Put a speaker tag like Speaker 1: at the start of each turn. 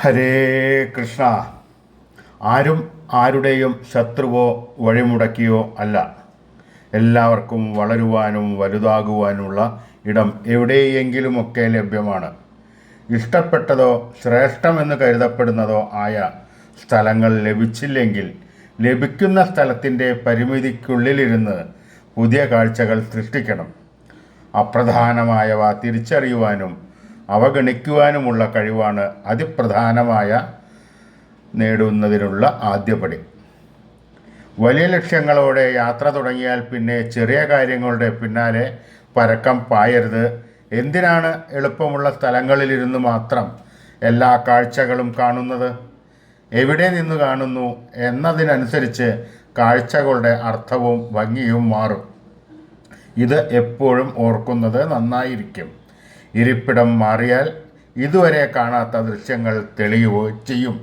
Speaker 1: ഹരേ കൃഷ്ണ. ആരും ആരുടെയും ശത്രുവോ വഴിമുടക്കിയോ അല്ല. എല്ലാവർക്കും വളരുവാനും വലുതാകുവാനുള്ള ഇടം എവിടെയെങ്കിലുമൊക്കെ ലഭ്യമാണ്. ഇഷ്ടപ്പെട്ടതോ ശ്രേഷ്ഠമെന്ന് കരുതപ്പെടുന്നതോ ആയ സ്ഥലങ്ങൾ ലഭിച്ചില്ലെങ്കിൽ ലഭിക്കുന്ന സ്ഥലത്തിൻ്റെ പരിമിതിക്കുള്ളിലിരുന്ന് പുതിയ കാഴ്ചകൾ സൃഷ്ടിക്കണം. അപ്രധാനമായവ തിരിച്ചറിയുവാനും അവഗണിക്കുവാനുമുള്ള കഴിവാണ് അതിപ്രധാനമായ നേടുന്നതിനുള്ള ആദ്യപടി. വലിയ ലക്ഷ്യങ്ങളോടെ യാത്ര തുടങ്ങിയാൽ പിന്നെ ചെറിയ കാര്യങ്ങളുടെ പിന്നാലെ പരക്കം പായരുത്. എന്തിനാണ് എളുപ്പമുള്ള സ്ഥലങ്ങളിലിരുന്ന് മാത്രം എല്ലാ കാഴ്ചകളും കാണുന്നത്? എവിടെ നിന്ന് കാണുന്നു എന്നതിനനുസരിച്ച് കാഴ്ചകളുടെ അർത്ഥവും ഭംഗിയും മാറും. ഇത് എപ്പോഴും ഓർക്കുന്നത് നന്നായിരിക്കും. ഇരിപ്പിടം മാറിയാൽ ഇതുവരെ കാണാത്ത ദൃശ്യങ്ങൾ തെളിയുകയോ ചെയ്യും.